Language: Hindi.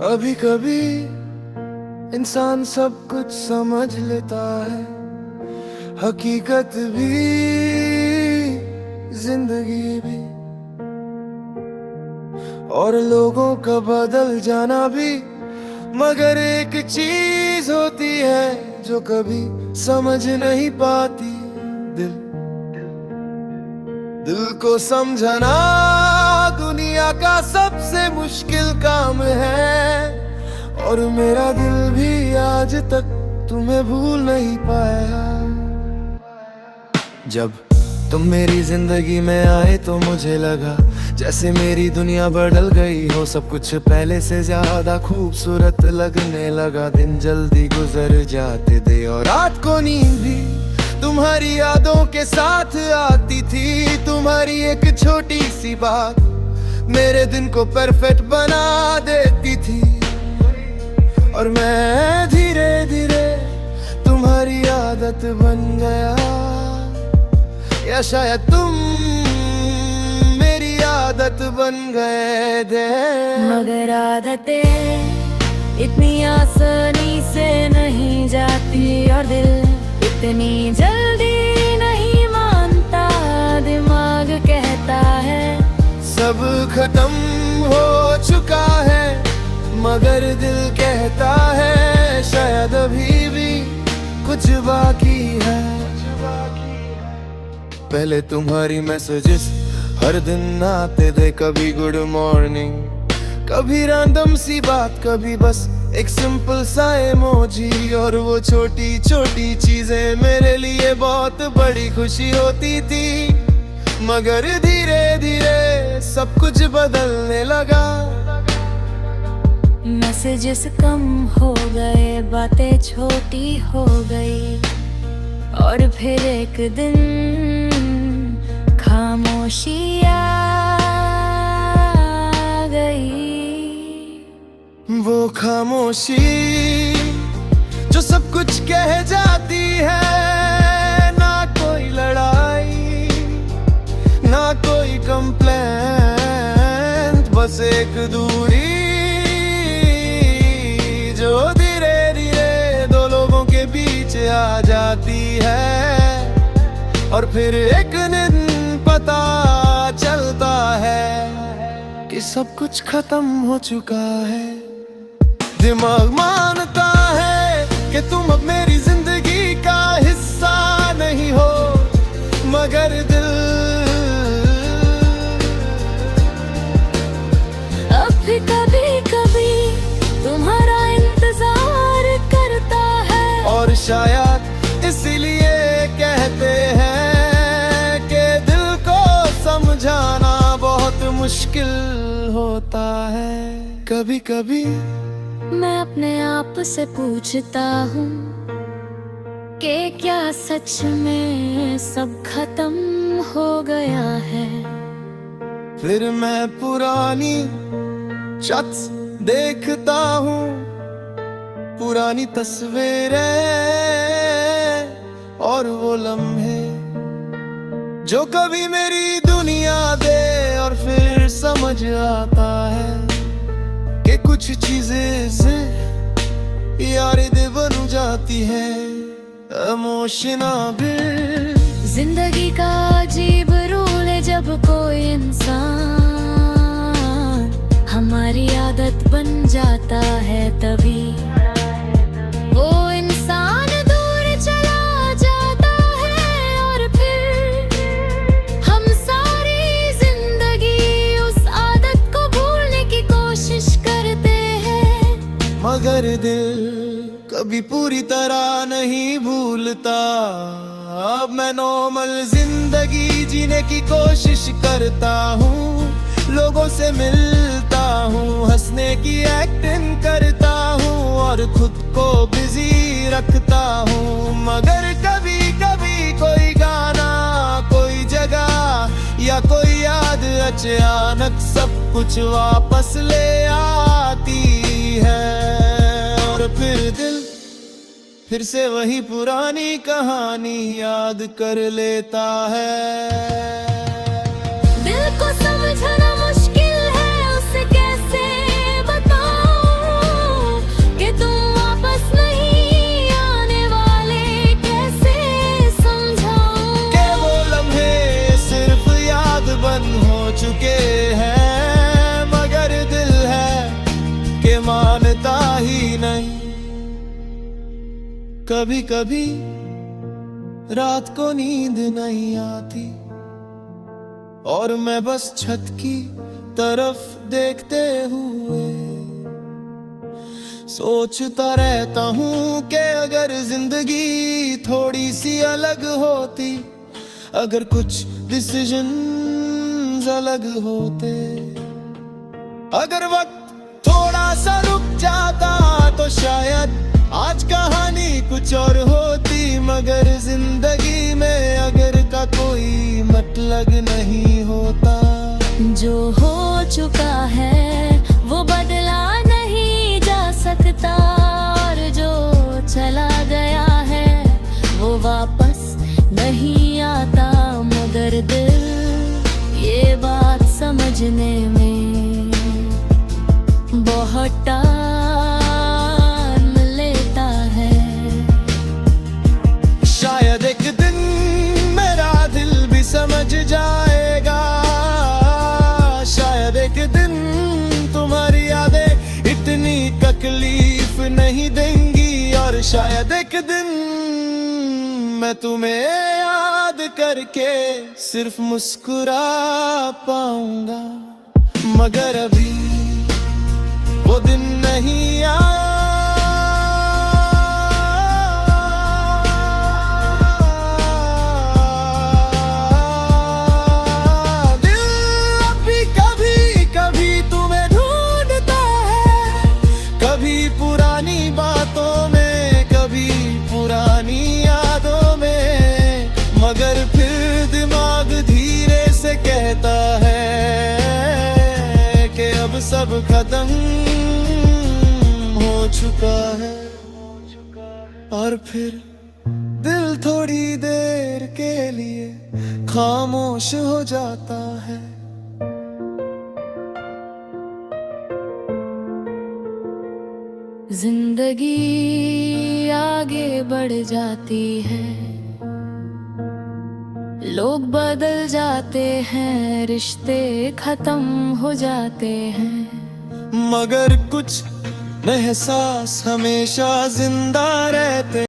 कभी कभी इंसान सब कुछ समझ लेता है, हकीकत भी, जिंदगी भी, और लोगों का बदल जाना भी। मगर एक चीज होती है जो कभी समझ नहीं पाती, दिल दिल को समझना दुनिया का सबसे मुश्किल काम है। और मेरा दिल भी आज तक तुम्हें भूल नहीं पाया। जब तुम मेरी जिंदगी में आए तो मुझे लगा जैसे मेरी दुनिया बदल गई हो, सब कुछ पहले से ज्यादा खूबसूरत लगने लगा। दिन जल्दी गुजर जाते थे और रात को नींद भी तुम्हारी यादों के साथ आती थी। तुम्हारी एक छोटी सी बात मेरे दिन को परफेक्ट बना देती थी। और मैं धीरे धीरे तुम्हारी आदत बन गया, या शायद तुम मेरी आदत बन गए थे। मगर आदतें इतनी आसानी से नहीं जाती और दिल इतनी जल्दी नहीं मानता। दिमाग कहता है सब खत्म हो चुका है, मगर दिल कहता है शायद अभी भी कुछ बाकी है। पहले तुम्हारी मैसेजेस हर दिन आते थे, कभी गुड मॉर्निंग, कभी रैंडम सी बात, कभी बस एक सिंपल सा इमोजी। और वो छोटी छोटी चीजें मेरे लिए बहुत बड़ी खुशी होती थी। मगर धीरे धीरे सब कुछ बदलने लगा। मैसेजेस कम हो गए, बातें छोटी हो गई, और फिर एक दिन खामोशी आ गई। वो खामोशी जो सब कुछ कह जाती है, ना कोई लड़ाई ना कोई कंप्लेंट, बस एक दूरी जो धीरे धीरे दो लोगों के बीच आ जाती है। और फिर एक दिन पता चलता है कि सब कुछ खत्म हो चुका है। दिमाग मानता है कि तुम अब मेरी जिंदगी का हिस्सा नहीं हो, मगर दिल अब भी कभी कभी तुम्हारा इंतजार करता है। और शायद इसीलिए कहते हैं कि दिल को समझाना बहुत मुश्किल होता है। कभी कभी मैं अपने आप से पूछता हूँ कि क्या सच में सब खत्म हो गया है। फिर मैं पुरानी शख्स देखता हूँ, पुरानी तस्वीरें और वो लम्हे जो कभी मेरी दुनिया दे। और फिर समझ आता है कि कुछ चीजें से याद बन जाती है, इमोशनल। जिंदगी का अजीब रूल है, जब कोई इंसान हमारी आदत बन जाता है तभी वो इंसान दूर चला जाता है। और फिर हम सारी जिंदगी उस आदत को भूलने की कोशिश करते हैं। मगर दिल कभी पूरी तरह नहीं भूलता। अब मैं नॉर्मल जिंदगी जीने की कोशिश करता हूँ, लोगों से मिलता हूँ, हंसने की एक्टिंग करता हूँ और खुद को बिजी रखता हूँ। मगर कभी कभी कोई गाना, कोई जगह या कोई याद अचानक सब कुछ वापस ले आती है। और फिर दिल फिर से वही पुरानी कहानी याद कर लेता है। दिल को समझना मुश्किल है, उसे कैसे बताऊं। कभी कभी रात को नींद नहीं आती और मैं बस छत की तरफ देखते हुए सोचता रहता हूँ कि अगर जिंदगी थोड़ी सी अलग होती, अगर कुछ डिसीजंस अलग होते, अगर वक्त थोड़ा सा रुक जाता तो शायद आज कहानी कुछ और होती। मगर जिंदगी में अगर का कोई मतलब नहीं होता। जो हो चुका है वो बदला नहीं जा सकता, और जो चला गया है वो वापस नहीं आता। मगर दिल ये बात समझने में बहुत टाइम लेता है। शायद एक दिन मेरा दिल भी समझ जाएगा, शायद एक दिन तुम्हारी यादें इतनी तकलीफ नहीं देंगी, और शायद एक दिन मैं तुम्हें याद करके सिर्फ मुस्कुरा पाऊंगा। मगर अभी वो दिन नहीं आया। पुरानी बातों में, कभी पुरानी यादों में, मगर फिर दिमाग धीरे से कहता है कि अब सब खत्म हो चुका है। और फिर दिल थोड़ी देर के लिए खामोश हो जाता है। जिंदगी आगे बढ़ जाती है, लोग बदल जाते हैं, रिश्ते खत्म हो जाते हैं, मगर कुछ एहसास हमेशा जिंदा रहते।